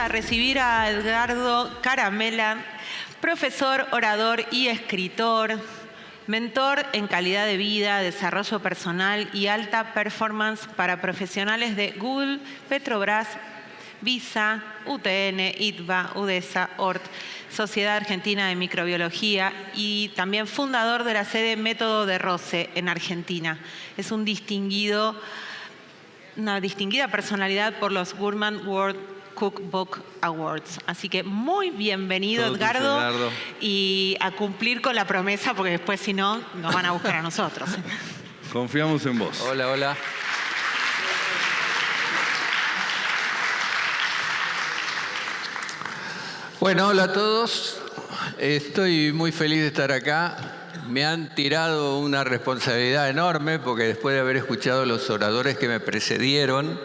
a recibir a Edgardo Caramela, profesor, orador y escritor, mentor en calidad de vida, desarrollo personal y alta performance para profesionales de Google, Petrobras, Visa, UTN, ITBA, UDESA, ORT, Sociedad Argentina de Microbiología y también fundador de la sede Método de Roce en Argentina. Es una distinguida personalidad por los Gourmand World Cookbook Awards. Así que muy bienvenido, Edgardo, y a cumplir con la promesa, porque después si no, nos van a buscar a nosotros. Confiamos en vos. Hola, hola. Bueno, hola a todos. Estoy muy feliz de estar acá. Me han tirado una responsabilidad enorme porque después de haber escuchado los oradores que me precedieron,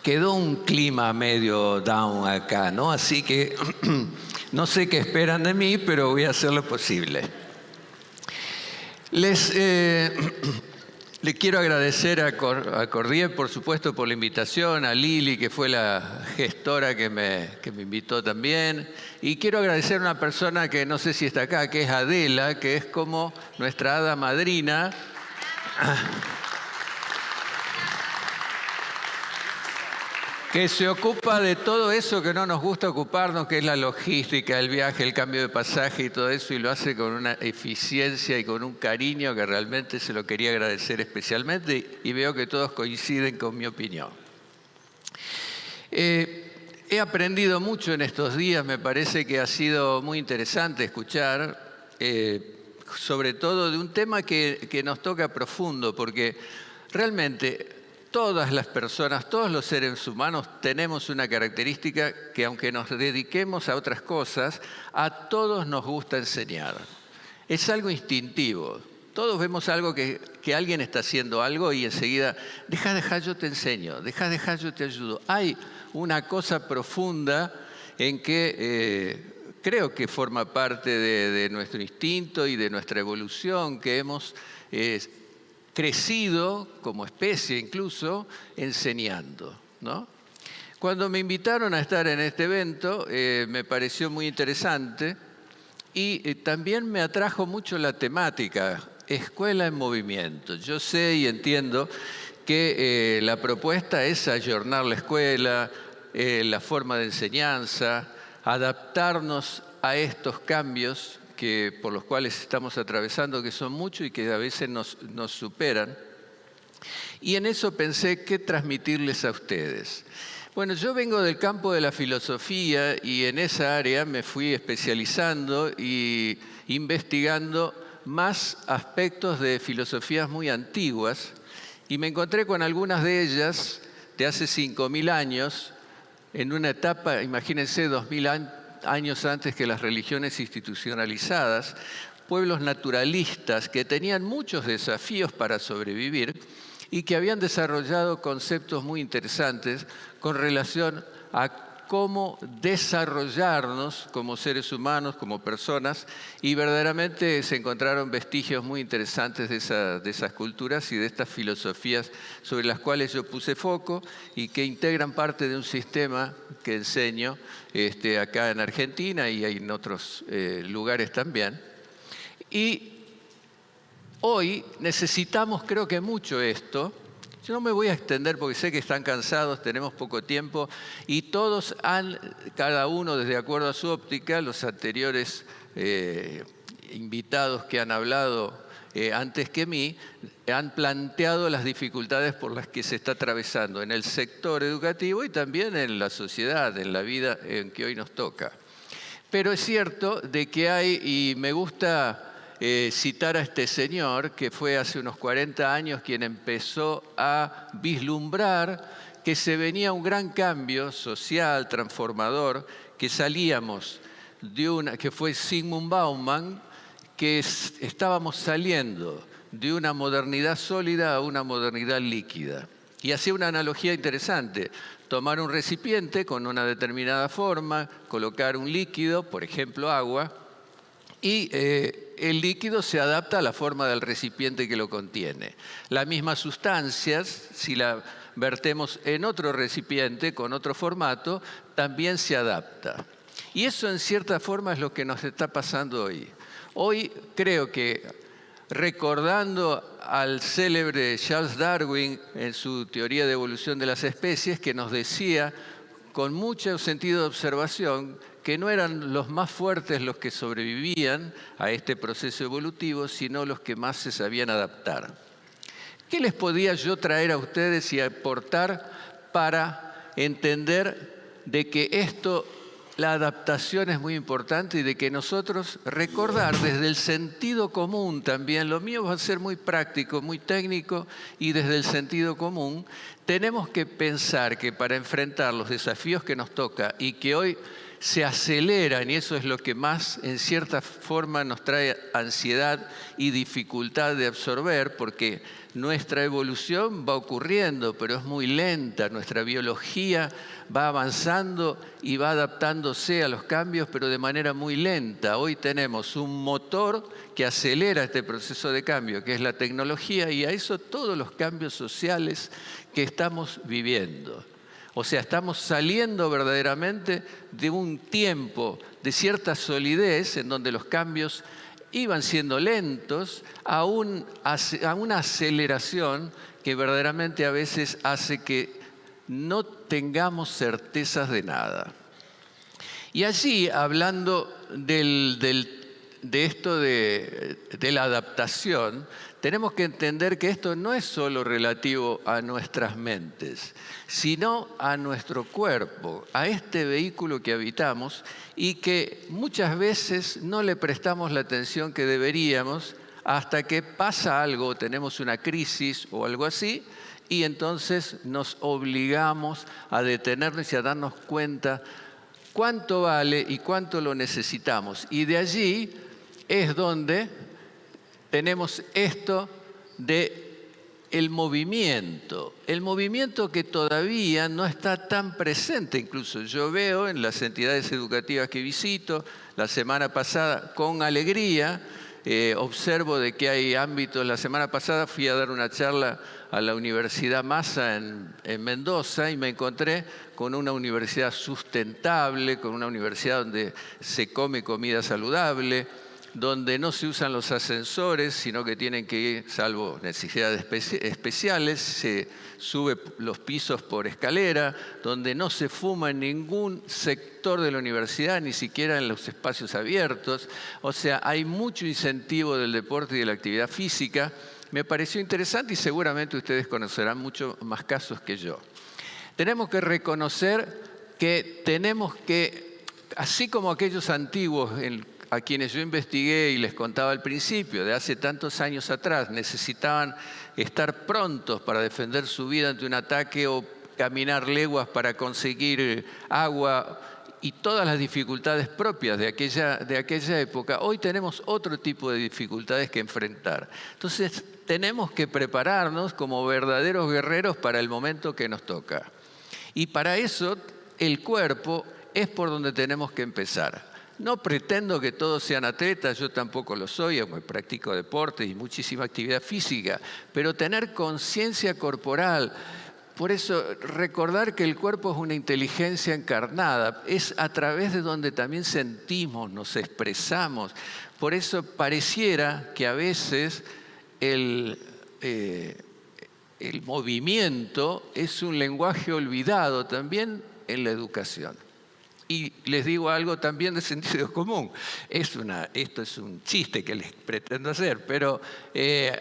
quedó un clima medio down acá, ¿no? Así que no sé qué esperan de mí, pero voy a hacer lo posible. Le quiero agradecer a Cordier, por supuesto, por la invitación, a Lili, que fue la gestora que me invitó también. Y quiero agradecer a una persona que no sé si está acá, que es Adela, que es como nuestra hada madrina. Que se ocupa de todo eso que no nos gusta ocuparnos, que es la logística, el viaje, el cambio de pasaje y todo eso, y lo hace con una eficiencia y con un cariño que realmente se lo quería agradecer especialmente, y veo que todos coinciden con mi opinión. He aprendido mucho en estos días, me parece que ha sido muy interesante escuchar, sobre todo de un tema que nos toca profundo, porque realmente todas las personas, todos los seres humanos tenemos una característica que aunque nos dediquemos a otras cosas, a todos nos gusta enseñar. Es algo instintivo. Todos vemos algo que alguien está haciendo algo y enseguida, deja, yo te enseño, deja, yo te ayudo. Hay una cosa profunda en que creo que forma parte de nuestro instinto y de nuestra evolución, que hemos crecido como especie incluso enseñando, ¿no? Cuando me invitaron a estar en este evento me pareció muy interesante y también me atrajo mucho la temática, escuela en movimiento. Yo sé y entiendo que la propuesta es ayornar la escuela, la forma de enseñanza, adaptarnos a estos cambios por los cuales estamos atravesando, que son muchos y que a veces nos superan. Y en eso pensé, ¿qué transmitirles a ustedes? Bueno, yo vengo del campo de la filosofía y en esa área me fui especializando y investigando más aspectos de filosofías muy antiguas y me encontré con algunas de ellas de hace 5.000 años, en una etapa, imagínense, 2.000 años antes que las religiones institucionalizadas, pueblos naturalistas que tenían muchos desafíos para sobrevivir y que habían desarrollado conceptos muy interesantes con relación a cómo desarrollarnos como seres humanos, como personas, y verdaderamente se encontraron vestigios muy interesantes de esas culturas y de estas filosofías sobre las cuales yo puse foco y que integran parte de un sistema que enseño acá en Argentina y en otros lugares también. Y hoy necesitamos, creo que mucho esto. Yo no me voy a extender porque sé que están cansados, tenemos poco tiempo y todos cada uno desde acuerdo a su óptica, los anteriores invitados que han hablado antes que mí, han planteado las dificultades por las que se está atravesando en el sector educativo y también en la sociedad, en la vida en que hoy nos toca. Pero es cierto de que hay, y me gusta citar a este señor que fue hace unos 40 años quien empezó a vislumbrar que se venía un gran cambio social, transformador, que salíamos que fue Zygmunt Bauman, que estábamos saliendo de una modernidad sólida a una modernidad líquida. Y hacía una analogía interesante, tomar un recipiente con una determinada forma, colocar un líquido, por ejemplo agua, y el líquido se adapta a la forma del recipiente que lo contiene. Las mismas sustancias, si la vertemos en otro recipiente, con otro formato, también se adapta. Y eso en cierta forma es lo que nos está pasando hoy. Hoy creo que recordando al célebre Charles Darwin en su teoría de evolución de las especies, que nos decía con mucho sentido de observación que no eran los más fuertes los que sobrevivían a este proceso evolutivo, sino los que más se sabían adaptar. ¿Qué les podía yo traer a ustedes y aportar para entender de que la adaptación es muy importante y de que nosotros recordar desde el sentido común también, lo mío va a ser muy práctico, muy técnico, y desde el sentido común tenemos que pensar que para enfrentar los desafíos que nos toca y que hoy se aceleran, y eso es lo que más en cierta forma nos trae ansiedad y dificultad de absorber, porque nuestra evolución va ocurriendo, pero es muy lenta, nuestra biología va avanzando y va adaptándose a los cambios, pero de manera muy lenta. Hoy tenemos un motor que acelera este proceso de cambio, que es la tecnología, y a eso todos los cambios sociales que estamos viviendo. O sea, estamos saliendo verdaderamente de un tiempo de cierta solidez en donde los cambios iban siendo lentos a una aceleración que verdaderamente a veces hace que no tengamos certezas de nada. Y allí, hablando de esto de la adaptación, tenemos que entender que esto no es solo relativo a nuestras mentes, sino a nuestro cuerpo, a este vehículo que habitamos y que muchas veces no le prestamos la atención que deberíamos hasta que pasa algo, tenemos una crisis o algo así, y entonces nos obligamos a detenernos y a darnos cuenta cuánto vale y cuánto lo necesitamos. Y de allí es donde tenemos esto de el movimiento que todavía no está tan presente. Incluso yo veo en las entidades educativas que visito, la semana pasada con alegría, observo de que hay ámbitos. La semana pasada fui a dar una charla a la Universidad Massa en Mendoza y me encontré con una universidad sustentable, con una universidad donde se come comida saludable, donde no se usan los ascensores, sino que tienen que ir, salvo necesidades especiales, se sube los pisos por escalera, donde no se fuma en ningún sector de la universidad, ni siquiera en los espacios abiertos. O sea, hay mucho incentivo del deporte y de la actividad física. Me pareció interesante y seguramente ustedes conocerán muchos más casos que yo. Tenemos que reconocer que tenemos que, así como aquellos antiguos a quienes yo investigué y les contaba al principio, de hace tantos años atrás, necesitaban estar prontos para defender su vida ante un ataque o caminar leguas para conseguir agua y todas las dificultades propias de aquella época. Hoy tenemos otro tipo de dificultades que enfrentar. Entonces, tenemos que prepararnos como verdaderos guerreros para el momento que nos toca. Y para eso, el cuerpo es por donde tenemos que empezar. No pretendo que todos sean atletas, yo tampoco lo soy, aunque practico deporte y muchísima actividad física, pero tener conciencia corporal. Por eso, recordar que el cuerpo es una inteligencia encarnada, es a través de donde también sentimos, nos expresamos. Por eso pareciera que a veces el movimiento es un lenguaje olvidado también en la educación. Y les digo algo también de sentido común. Esto es un chiste que les pretendo hacer, pero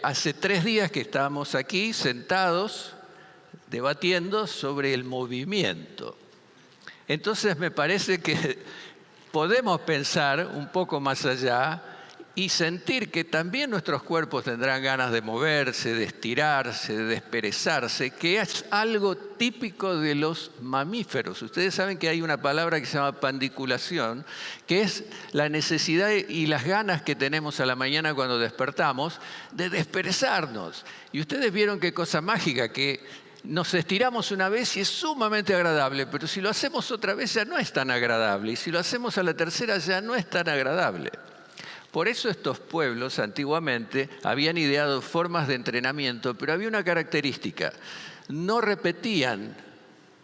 hace 3 días que estábamos aquí sentados debatiendo sobre el movimiento. Entonces me parece que podemos pensar un poco más allá y sentir que también nuestros cuerpos tendrán ganas de moverse, de estirarse, de desperezarse, que es algo típico de los mamíferos. Ustedes saben que hay una palabra que se llama pandiculación, que es la necesidad y las ganas que tenemos a la mañana cuando despertamos de desperezarnos. Y ustedes vieron qué cosa mágica, que nos estiramos una vez y es sumamente agradable, pero si lo hacemos otra vez ya no es tan agradable, y si lo hacemos a la tercera ya no es tan agradable. Por eso estos pueblos antiguamente habían ideado formas de entrenamiento, pero había una característica: no repetían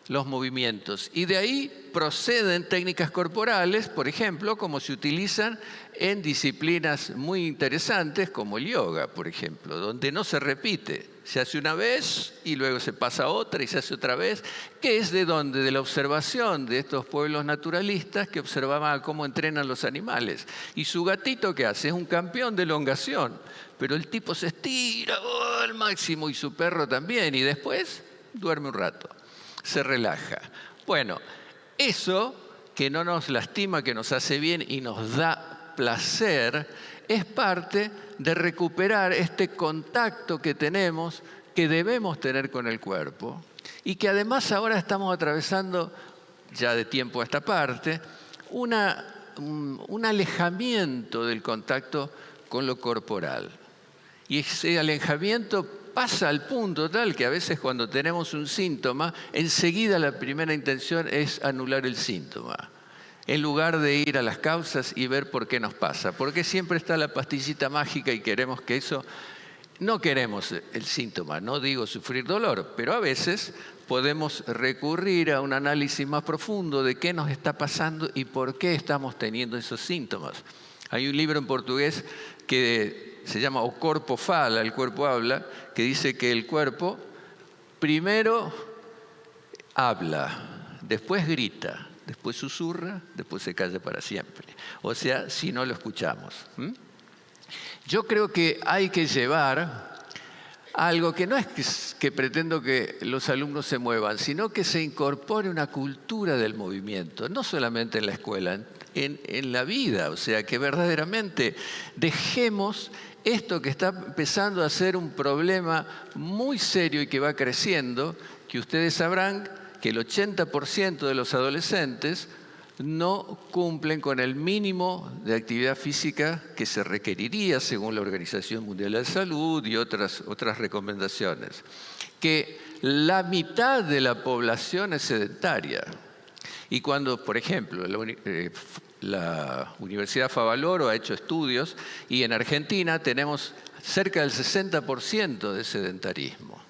los movimientos. Y de ahí proceden técnicas corporales, por ejemplo, como se utilizan en disciplinas muy interesantes como el yoga, por ejemplo, donde no se repite. Se hace una vez y luego se pasa a otra y se hace otra vez, que es de donde, de la observación de estos pueblos naturalistas que observaban cómo entrenan los animales. Y su gatito, ¿qué hace? Es un campeón de elongación, pero el tipo se estira al máximo y su perro también, y después duerme un rato, se relaja. Bueno, eso que no nos lastima, que nos hace bien y nos da placer, es parte de recuperar este contacto que tenemos, que debemos tener con el cuerpo, y que además ahora estamos atravesando, ya de tiempo a esta parte, un alejamiento del contacto con lo corporal. Y ese alejamiento pasa al punto tal que a veces cuando tenemos un síntoma, enseguida la primera intención es anular el síntoma, en lugar de ir a las causas y ver por qué nos pasa. Porque siempre está la pastillita mágica y queremos que eso... No queremos el síntoma, no digo sufrir dolor, pero a veces podemos recurrir a un análisis más profundo de qué nos está pasando y por qué estamos teniendo esos síntomas. Hay un libro en portugués que se llama O Corpo Fala, el cuerpo habla, que dice que el cuerpo primero habla, después grita, después susurra, después se calla para siempre. O sea, si no lo escuchamos. Yo creo que hay que llevar algo que no es que pretendo que los alumnos se muevan, sino que se incorpore una cultura del movimiento, no solamente en la escuela, en la vida. O sea, que verdaderamente dejemos esto que está empezando a ser un problema muy serio y que va creciendo, que ustedes sabrán que el 80% de los adolescentes no cumplen con el mínimo de actividad física que se requeriría según la Organización Mundial de la Salud y otras recomendaciones. Que la mitad de la población es sedentaria. Y cuando, por ejemplo, la Universidad Favaloro ha hecho estudios y en Argentina tenemos cerca del 60% de sedentarismo.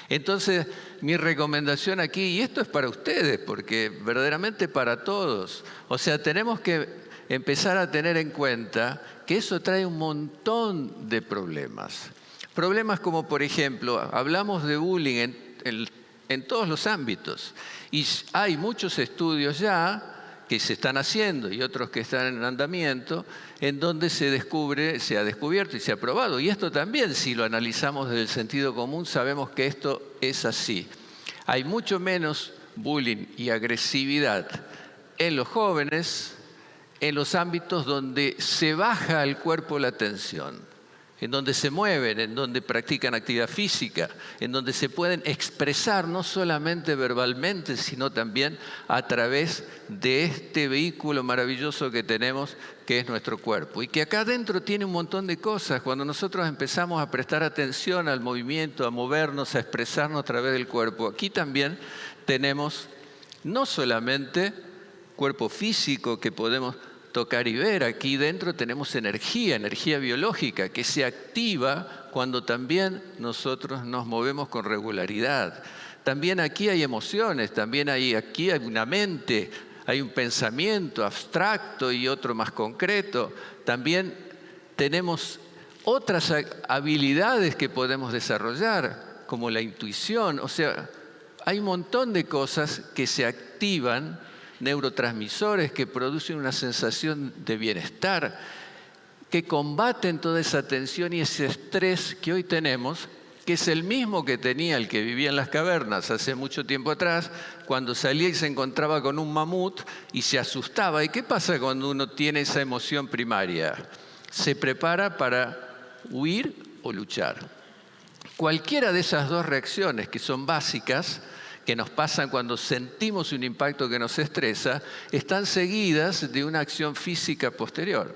Entonces, mi recomendación aquí, y esto es para ustedes, porque verdaderamente para todos, o sea, tenemos que empezar a tener en cuenta que eso trae un montón de problemas. Problemas como, por ejemplo, hablamos de bullying en todos los ámbitos, y hay muchos estudios ya que se están haciendo y otros que están en andamiento, en donde se ha descubierto y se ha probado. Y esto también, si lo analizamos desde el sentido común, sabemos que esto es así. Hay mucho menos bullying y agresividad en los jóvenes, en los ámbitos donde se baja al cuerpo la tensión, en donde se mueven, en donde practican actividad física, en donde se pueden expresar no solamente verbalmente, sino también a través de este vehículo maravilloso que tenemos, que es nuestro cuerpo. Y que acá adentro tiene un montón de cosas. Cuando nosotros empezamos a prestar atención al movimiento, a movernos, a expresarnos a través del cuerpo, aquí también tenemos no solamente cuerpo físico que podemos tocar y ver. Aquí dentro tenemos energía biológica que se activa cuando también nosotros nos movemos con regularidad. También aquí hay emociones, aquí hay una mente, hay un pensamiento abstracto y otro más concreto. También tenemos otras habilidades que podemos desarrollar, como la intuición. O sea, hay un montón de cosas que se activan, neurotransmisores que producen una sensación de bienestar, que combaten toda esa tensión y ese estrés que hoy tenemos, que es el mismo que tenía el que vivía en las cavernas hace mucho tiempo atrás, cuando salía y se encontraba con un mamut y se asustaba. ¿Y qué pasa cuando uno tiene esa emoción primaria? Se prepara para huir o luchar. Cualquiera de esas dos reacciones, que son básicas, que nos pasan cuando sentimos un impacto que nos estresa, están seguidas de una acción física posterior.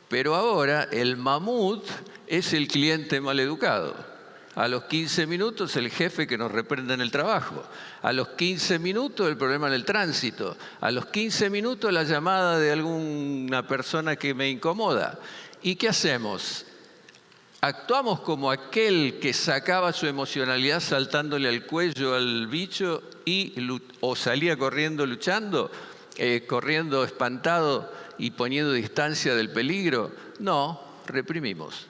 Pero ahora el mamut es el cliente maleducado. A los 15 minutos el jefe que nos reprende en el trabajo. A los 15 minutos el problema en el tránsito. A los 15 minutos la llamada de alguna persona que me incomoda. ¿Y qué hacemos? Actuamos como aquel que sacaba su emocionalidad saltándole al cuello al bicho o salía corriendo luchando, corriendo espantado y poniendo distancia del peligro. No, reprimimos.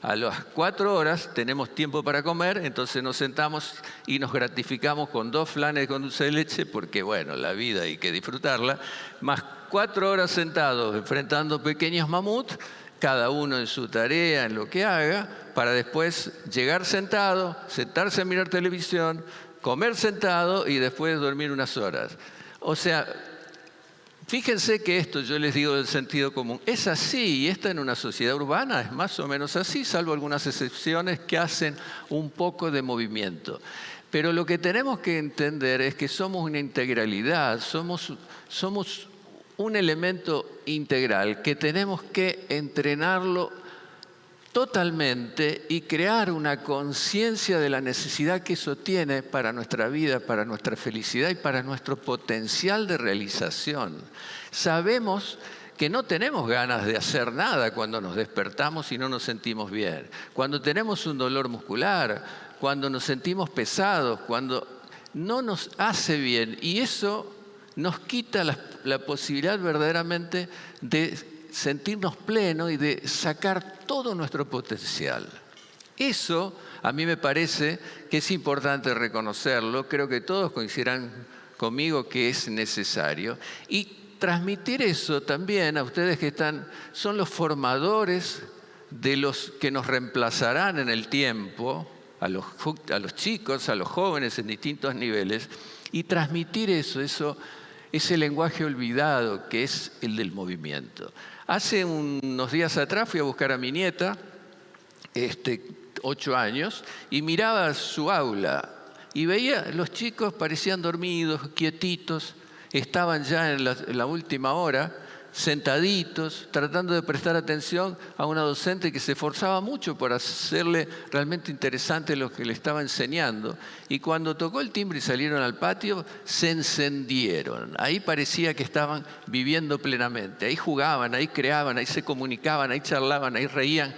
A las 4 horas tenemos tiempo para comer, entonces nos sentamos y nos gratificamos con 2 flanes con dulce de leche, porque bueno, la vida hay que disfrutarla, más 4 horas sentados enfrentando pequeños mamuts, cada uno en su tarea, en lo que haga, para después llegar sentado, sentarse a mirar televisión, comer sentado y después dormir unas horas. O sea, fíjense que esto, yo les digo del sentido común, es así, y esta en una sociedad urbana es más o menos así, salvo algunas excepciones que hacen un poco de movimiento. Pero lo que tenemos que entender es que somos una integralidad, somos un elemento integral que tenemos que entrenarlo totalmente y crear una conciencia de la necesidad que eso tiene para nuestra vida, para nuestra felicidad y para nuestro potencial de realización. Sabemos que no tenemos ganas de hacer nada cuando nos despertamos y no nos sentimos bien, cuando tenemos un dolor muscular, cuando nos sentimos pesados, cuando no nos hace bien, y eso nos quita la posibilidad verdaderamente de sentirnos plenos y de sacar todo nuestro potencial. Eso a mí me parece que es importante reconocerlo, creo que todos coincidirán conmigo que es necesario, y transmitir eso también a ustedes que son los formadores de los que nos reemplazarán en el tiempo, a los chicos, a los jóvenes en distintos niveles, y transmitir ese lenguaje olvidado que es el del movimiento. Hace unos días atrás fui a buscar a mi nieta, 8 años, y miraba su aula y veía los chicos parecían dormidos, quietitos, estaban ya en la última hora, sentaditos, tratando de prestar atención a una docente que se esforzaba mucho por hacerle realmente interesante lo que le estaba enseñando. Y cuando tocó el timbre y salieron al patio, se encendieron. Ahí parecía que estaban viviendo plenamente. Ahí jugaban, ahí creaban, ahí se comunicaban, ahí charlaban, ahí reían.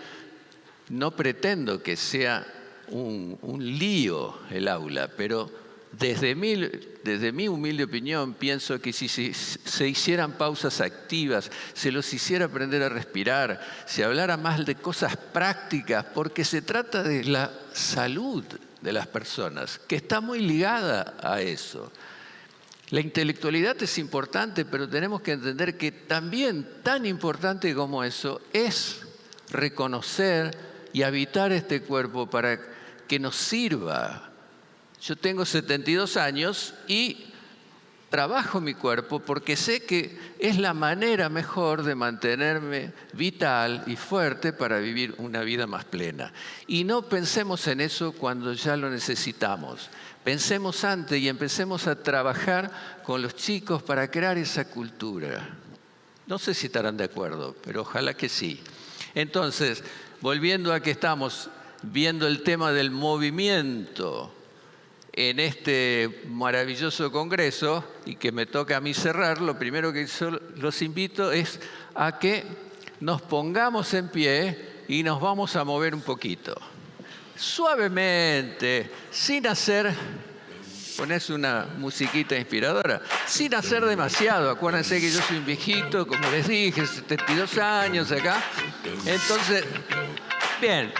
No pretendo que sea un lío el aula, pero desde mi humilde opinión, pienso que si se hicieran pausas activas, se los hiciera aprender a respirar, se hablara más de cosas prácticas, porque se trata de la salud de las personas, que está muy ligada a eso. La intelectualidad es importante, pero tenemos que entender que también tan importante como eso es reconocer y habitar este cuerpo para que nos sirva. Yo tengo 72 años y trabajo mi cuerpo porque sé que es la manera mejor de mantenerme vital y fuerte para vivir una vida más plena. Y no pensemos en eso cuando ya lo necesitamos. Pensemos antes y empecemos a trabajar con los chicos para crear esa cultura. No sé si estarán de acuerdo, pero ojalá que sí. Entonces, volviendo a que estamos viendo el tema del movimiento en este maravilloso congreso, y que me toca a mí cerrar, lo primero que los invito es a que nos pongamos en pie y nos vamos a mover un poquito. Suavemente, sin hacer, ponés una musiquita inspiradora, sin hacer demasiado. Acuérdense que yo soy un viejito, como les dije, 72 años acá. Entonces, bien.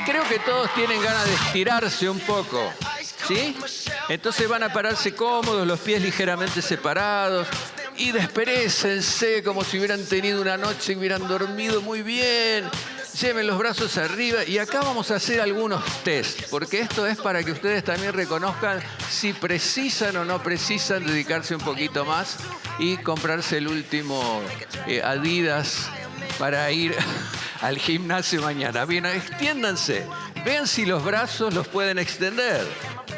Creo que todos tienen ganas de estirarse un poco, ¿sí? Entonces van a pararse cómodos, los pies ligeramente separados y desperécense como si hubieran tenido una noche y hubieran dormido muy bien. Lleven los brazos arriba y acá vamos a hacer algunos test, porque esto es para que ustedes también reconozcan si precisan o no precisan dedicarse un poquito más y comprarse el último Adidas para ir al gimnasio mañana. Bien, extiéndanse. Vean si los brazos los pueden extender.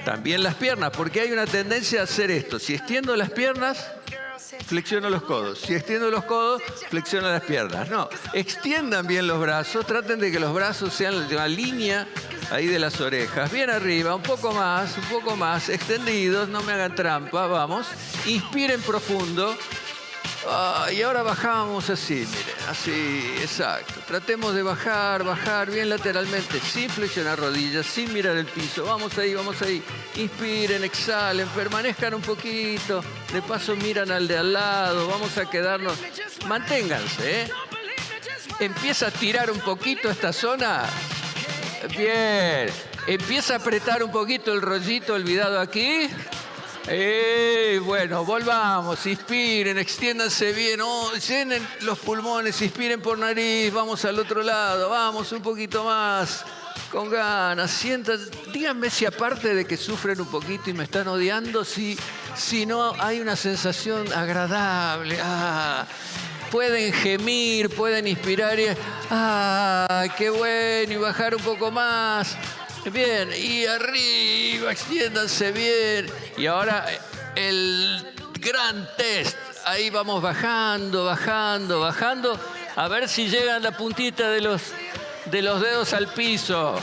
También las piernas, porque hay una tendencia a hacer esto. Si extiendo las piernas, flexiono los codos. Si extiendo los codos, flexiono las piernas. No, extiendan bien los brazos, traten de que los brazos sean de una línea ahí de las orejas. Bien arriba, un poco más, extendidos, no me hagan trampa, vamos. Inspiren profundo. Y ahora bajamos así, miren, así, exacto. Tratemos de bajar bien lateralmente, sin flexionar rodillas, sin mirar el piso. Vamos ahí. Inspiren, exhalen, permanezcan un poquito. De paso miran al de al lado, vamos a quedarnos. Manténganse, ¿eh? Empieza a tirar un poquito esta zona. Bien. Empieza a apretar un poquito el rollito olvidado aquí. Bueno, volvamos, inspiren, extiéndanse bien, llenen los pulmones, inspiren por nariz, vamos al otro lado, vamos un poquito más, con ganas, díganme si aparte de que sufren un poquito y me están odiando, si no hay una sensación agradable, pueden gemir, pueden inspirar y, qué bueno, y bajar un poco más. Bien, y arriba, extiéndanse bien. Y ahora el gran test. Ahí vamos bajando. A ver si llegan la puntita de los dedos al piso.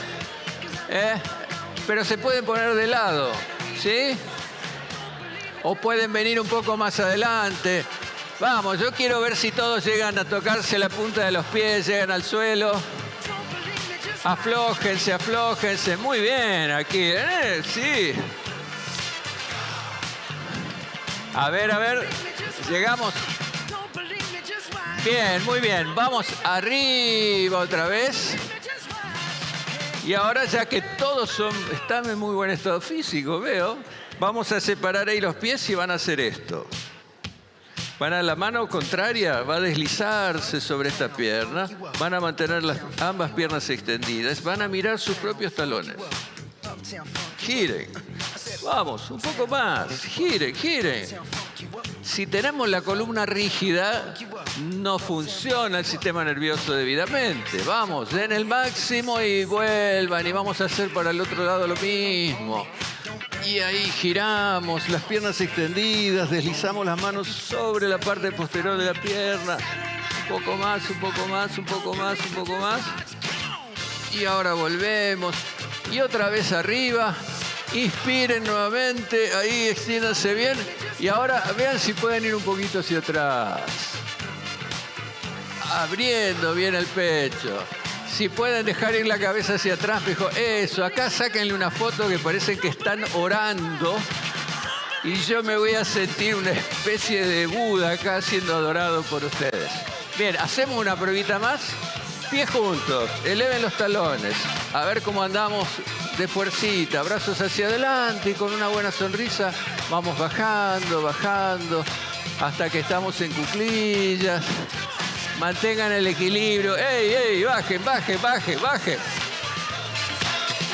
Pero se pueden poner de lado, ¿sí? O pueden venir un poco más adelante. Vamos, yo quiero ver si todos llegan a tocarse la punta de los pies, llegan al suelo. Aflójense. Muy bien, aquí. Sí. A ver. Llegamos. Bien, muy bien. Vamos arriba otra vez. Y ahora, ya que todos están en muy buen estado físico, veo, vamos a separar ahí los pies y van a hacer esto. La mano contraria va a deslizarse sobre esta pierna, van a mantener ambas piernas extendidas, van a mirar sus propios talones. Giren. Vamos, un poco más. Giren. Si tenemos la columna rígida, no funciona el sistema nervioso debidamente. Vamos, den el máximo y vuelvan. Y vamos a hacer para el otro lado lo mismo. Y ahí giramos, las piernas extendidas, deslizamos las manos sobre la parte posterior de la pierna. Un poco más. Y ahora volvemos. Y otra vez arriba. Inspiren nuevamente, ahí extiéndanse bien. Y ahora vean si pueden ir un poquito hacia atrás. Abriendo bien el pecho. Si pueden dejar ir la cabeza hacia atrás, mejor. Eso, acá sáquenle una foto que parece que están orando. Y yo me voy a sentir una especie de Buda acá siendo adorado por ustedes. Bien, hacemos una pruebita más. Pies juntos, eleven los talones. A ver cómo andamos de fuercita. Brazos hacia adelante y con una buena sonrisa vamos bajando. Hasta que estamos en cuclillas. Mantengan el equilibrio. ¡Ey! Bajen.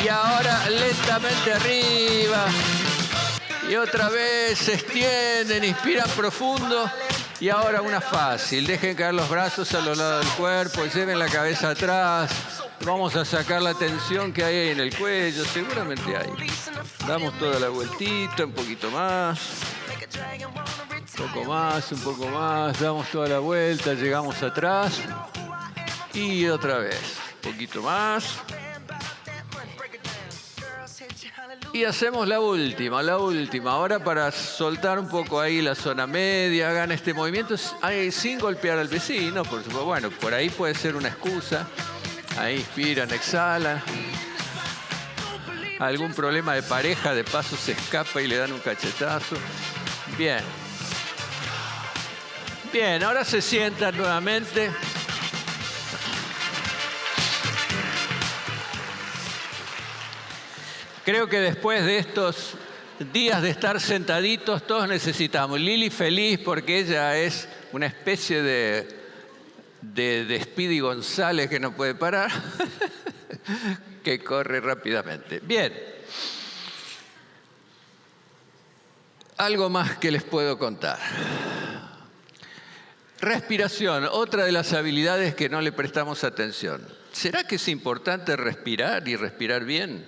Y ahora lentamente arriba. Y otra vez se extienden, inspiran profundo. Y ahora una fácil. Dejen caer los brazos a los lados del cuerpo. Lleven la cabeza atrás. Vamos a sacar la tensión que hay ahí en el cuello. Seguramente hay. Damos toda la vueltita, un poquito más. Un poco más, damos toda la vuelta, llegamos atrás y otra vez, un poquito más. Y hacemos la última. Ahora para soltar un poco ahí la zona media, hagan este movimiento sin golpear al vecino, por supuesto. Bueno, por ahí puede ser una excusa. Ahí inspiran, exhalan. Algún problema de pareja, de paso se escapa y le dan un cachetazo. Bien, ahora se sientan nuevamente. Creo que después de estos días de estar sentaditos, todos necesitamos. Lili feliz porque ella es una especie de Speedy González que no puede parar, que corre rápidamente. Bien. Algo más que les puedo contar. Respiración, otra de las habilidades que no le prestamos atención. ¿Será que es importante respirar y respirar bien?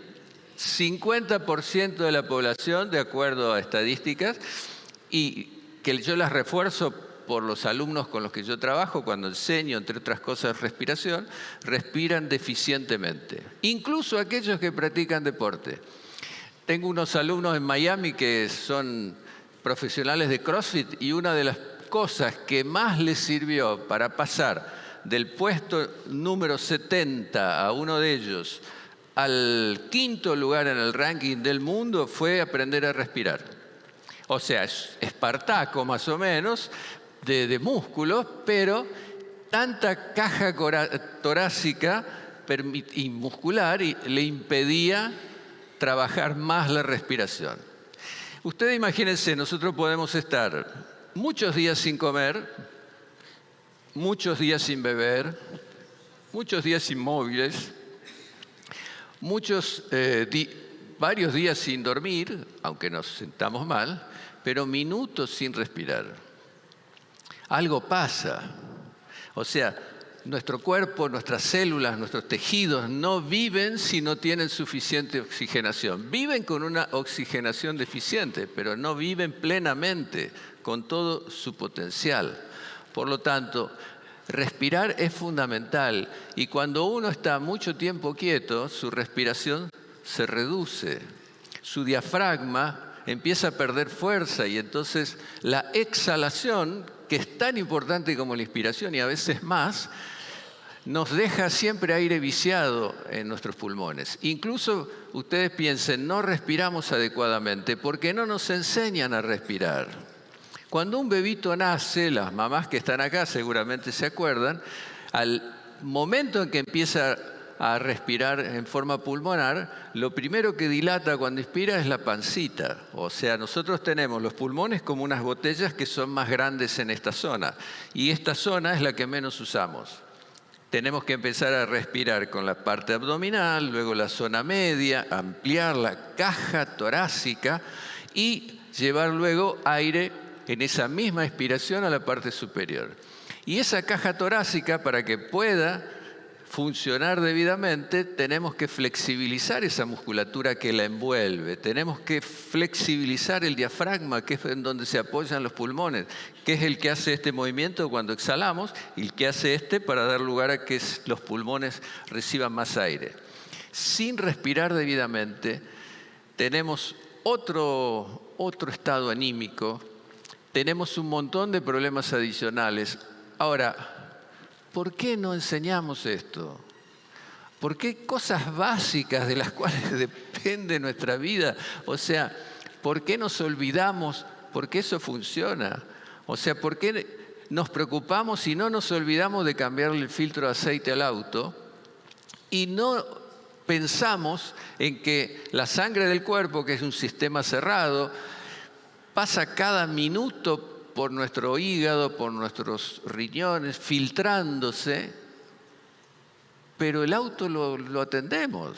50% de la población, de acuerdo a estadísticas, y que yo las refuerzo por los alumnos con los que yo trabajo, cuando enseño, entre otras cosas, respiración, respiran deficientemente. Incluso aquellos que practican deporte. Tengo unos alumnos en Miami que son profesionales de CrossFit y una de las cosas que más les sirvió para pasar del puesto número 70 a uno de ellos al 5º lugar en el ranking del mundo fue aprender a respirar. O sea, es Espartaco más o menos, de músculos, pero tanta caja torácica y muscular le impedía trabajar más la respiración. Ustedes imagínense, nosotros podemos estar muchos días sin comer, muchos días sin beber, muchos días inmóviles, varios días sin dormir, aunque nos sentamos mal, pero minutos sin respirar. Algo pasa. O sea, nuestro cuerpo, nuestras células, nuestros tejidos no viven si no tienen suficiente oxigenación. Viven con una oxigenación deficiente, pero no viven plenamente con todo su potencial. Por lo tanto, respirar es fundamental y cuando uno está mucho tiempo quieto, su respiración se reduce, su diafragma empieza a perder fuerza y entonces la exhalación, que es tan importante como la inspiración y a veces más, nos deja siempre aire viciado en nuestros pulmones. Incluso ustedes piensen, no respiramos adecuadamente porque no nos enseñan a respirar. Cuando un bebito nace, las mamás que están acá seguramente se acuerdan, al momento en que empieza a respirar en forma pulmonar, lo primero que dilata cuando inspira es la pancita. O sea, nosotros tenemos los pulmones como unas botellas que son más grandes en esta zona. Y esta zona es la que menos usamos. Tenemos que empezar a respirar con la parte abdominal, luego la zona media, ampliar la caja torácica y llevar luego aire en esa misma expiración a la parte superior. Y esa caja torácica, para que pueda funcionar debidamente, tenemos que flexibilizar esa musculatura que la envuelve. Tenemos que flexibilizar el diafragma, que es en donde se apoyan los pulmones, que es el que hace este movimiento cuando exhalamos y el que hace para dar lugar a que los pulmones reciban más aire. Sin respirar debidamente, tenemos otro estado anímico, tenemos un montón de problemas adicionales. Ahora, ¿por qué no enseñamos esto? ¿Por qué cosas básicas de las cuales depende nuestra vida? O sea, ¿por qué nos olvidamos? ¿Por qué eso funciona? O sea, ¿por qué nos preocupamos y no nos olvidamos de cambiarle el filtro de aceite al auto? Y no pensamos en que la sangre del cuerpo, que es un sistema cerrado, pasa cada minuto por nuestro hígado, por nuestros riñones, filtrándose, pero el auto lo atendemos.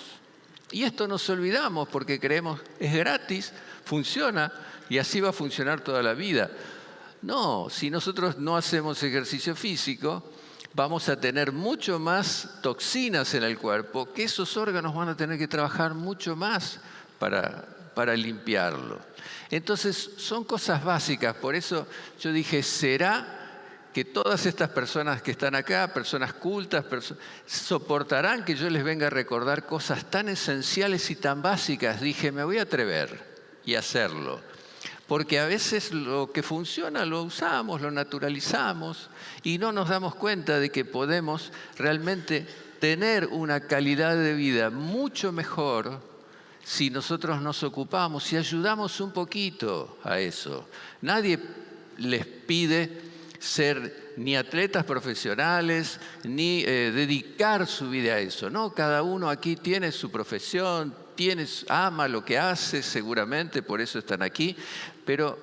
Y esto nos olvidamos porque creemos es gratis, funciona y así va a funcionar toda la vida. No, si nosotros no hacemos ejercicio físico, vamos a tener mucho más toxinas en el cuerpo, que esos órganos van a tener que trabajar mucho más para limpiarlo. Entonces, son cosas básicas. Por eso yo dije, ¿será que todas estas personas que están acá, personas cultas, soportarán que yo les venga a recordar cosas tan esenciales y tan básicas? Dije, me voy a atrever y hacerlo. Porque a veces lo que funciona lo usamos, lo naturalizamos y no nos damos cuenta de que podemos realmente tener una calidad de vida mucho mejor si nosotros nos ocupamos y ayudamos un poquito a eso. Nadie les pide ser ni atletas profesionales, ni dedicar su vida a eso. No, cada uno aquí tiene su profesión, ama lo que hace, seguramente, por eso están aquí. Pero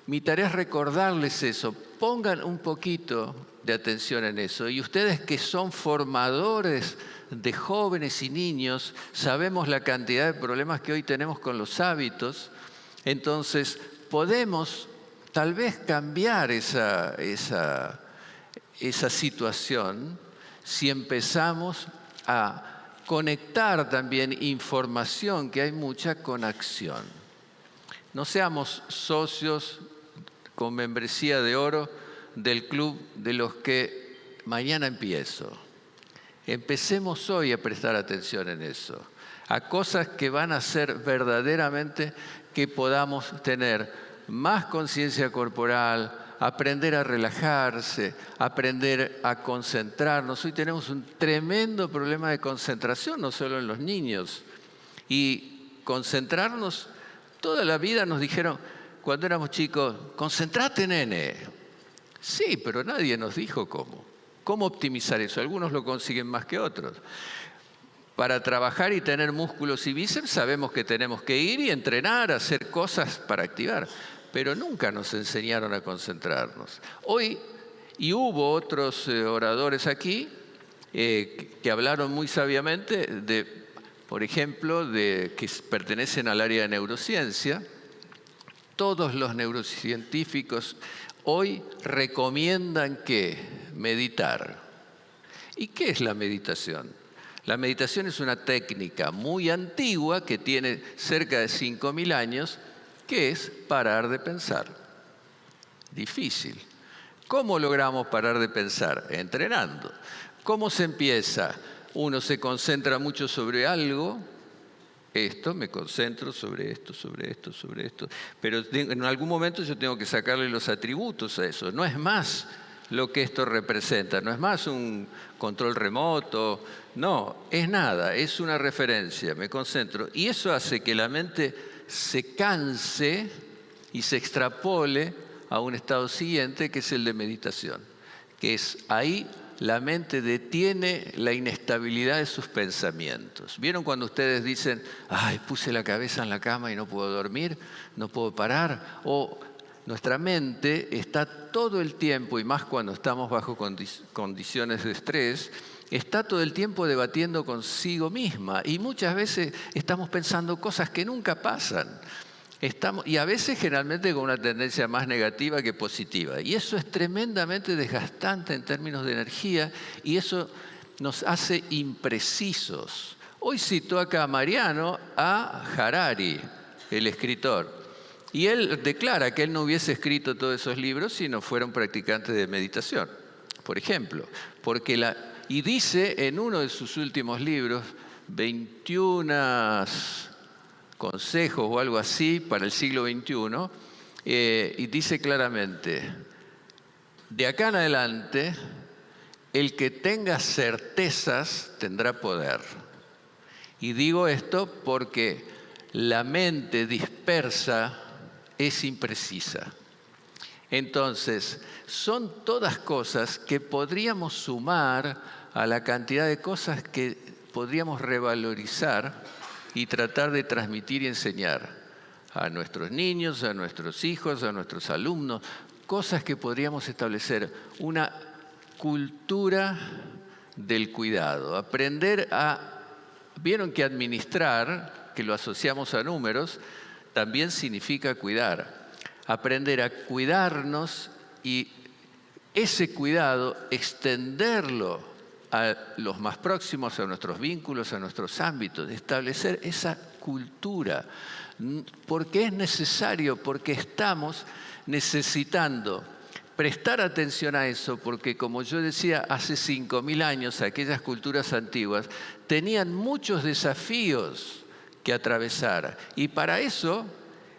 mi tarea es recordarles eso. Pongan un poquito de atención en eso. Y ustedes que son formadores de jóvenes y niños, sabemos la cantidad de problemas que hoy tenemos con los hábitos, entonces podemos tal vez cambiar esa situación si empezamos a conectar también información, que hay mucha, con acción. No seamos socios con membresía de oro del club de los que mañana empiezo. Empecemos hoy a prestar atención en eso, a cosas que van a hacer verdaderamente que podamos tener más conciencia corporal, aprender a relajarse, aprender a concentrarnos. Hoy tenemos un tremendo problema de concentración, no solo en los niños. Y concentrarnos, toda la vida nos dijeron, cuando éramos chicos, concentrate, nene. Sí, pero nadie nos dijo cómo. ¿Cómo optimizar eso? Algunos lo consiguen más que otros. Para trabajar y tener músculos y bíceps sabemos que tenemos que ir y entrenar, hacer cosas para activar. Pero nunca nos enseñaron a concentrarnos. Hoy, y hubo otros oradores aquí que hablaron muy sabiamente de, por ejemplo, de que pertenecen al área de neurociencia. Todos los neurocientíficos hoy recomiendan que meditar. ¿Y qué es la meditación? La meditación es una técnica muy antigua que tiene cerca de 5.000 años, que es parar de pensar. Difícil. ¿Cómo logramos parar de pensar? Entrenando. ¿Cómo se empieza? Uno se concentra mucho sobre algo. Me concentro sobre esto, sobre esto, sobre esto. Pero en algún momento yo tengo que sacarle los atributos a eso. No es más lo que esto representa, no es más un control remoto, no, es nada, es una referencia, me concentro. Y eso hace que la mente se canse y se extrapole a un estado siguiente, que es el de meditación, que es ahí la mente detiene la inestabilidad de sus pensamientos. ¿Vieron cuando ustedes dicen, ay, puse la cabeza en la cama y no puedo dormir, no puedo parar? O nuestra mente está todo el tiempo, y más cuando estamos bajo condiciones de estrés, está todo el tiempo debatiendo consigo misma. Y muchas veces estamos pensando cosas que nunca pasan. Y a veces generalmente con una tendencia más negativa que positiva. Y eso es tremendamente desgastante en términos de energía y eso nos hace imprecisos. Hoy citó acá Mariano a Harari, el escritor. Y él declara que él no hubiese escrito todos esos libros si no fuera un practicante de meditación, por ejemplo. Y dice en uno de sus últimos libros, 21 consejos o algo así para el siglo XXI, y dice claramente, de acá en adelante, el que tenga certezas tendrá poder. Y digo esto porque la mente dispersa es imprecisa. Entonces, son todas cosas que podríamos sumar a la cantidad de cosas que podríamos revalorizar y tratar de transmitir y enseñar a nuestros niños, a nuestros hijos, a nuestros alumnos, cosas que podríamos establecer, una cultura del cuidado, aprender vieron que administrar, que lo asociamos a números, también significa cuidar, aprender a cuidarnos y ese cuidado extenderlo a los más próximos, a nuestros vínculos, a nuestros ámbitos, establecer esa cultura. Porque es necesario, porque estamos necesitando prestar atención a eso, porque como yo decía, hace 5.000 años aquellas culturas antiguas tenían muchos desafíos que atravesar. Y para eso,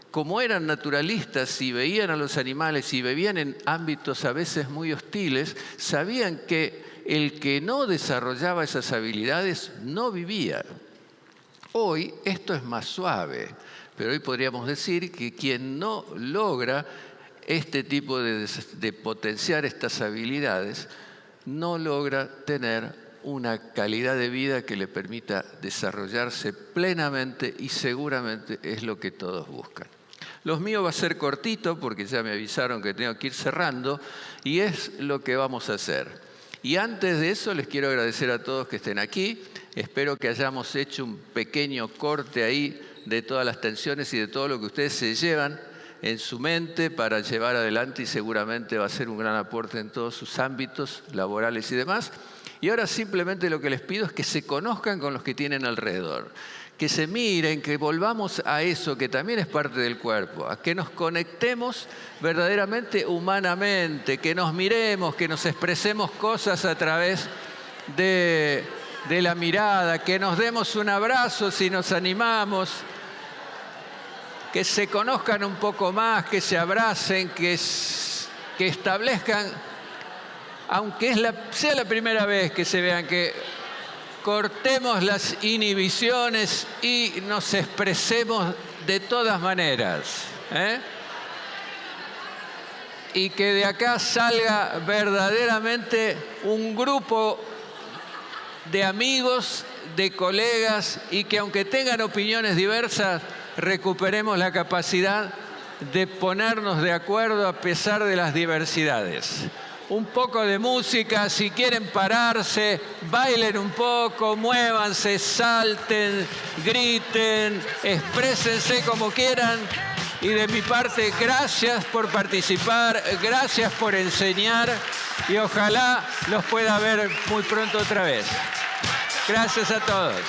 como eran naturalistas y veían a los animales y vivían en ámbitos a veces muy hostiles, sabían que el que no desarrollaba esas habilidades no vivía. Hoy esto es más suave, pero hoy podríamos decir que quien no logra este tipo de potenciar estas habilidades, no logra tener una calidad de vida que le permita desarrollarse plenamente y seguramente es lo que todos buscan. Los míos va a ser cortito porque ya me avisaron que tengo que ir cerrando y es lo que vamos a hacer. Y antes de eso les quiero agradecer a todos que estén aquí. Espero que hayamos hecho un pequeño corte ahí de todas las tensiones y de todo lo que ustedes se llevan en su mente para llevar adelante y seguramente va a ser un gran aporte en todos sus ámbitos laborales y demás. Y ahora simplemente lo que les pido es que se conozcan con los que tienen alrededor, que se miren, que volvamos a eso que también es parte del cuerpo, a que nos conectemos verdaderamente humanamente, que nos miremos, que nos expresemos cosas a través de la mirada, que nos demos un abrazo si nos animamos, que se conozcan un poco más, que se abracen, que establezcan, aunque sea la primera vez que se vean, que cortemos las inhibiciones y nos expresemos de todas maneras, ¿eh? Y que de acá salga verdaderamente un grupo de amigos, de colegas, y que aunque tengan opiniones diversas, recuperemos la capacidad de ponernos de acuerdo a pesar de las diversidades. Un poco de música, si quieren pararse, bailen un poco, muévanse, salten, griten, exprésense como quieran. Y de mi parte, gracias por participar, gracias por enseñar y ojalá los pueda ver muy pronto otra vez. Gracias a todos.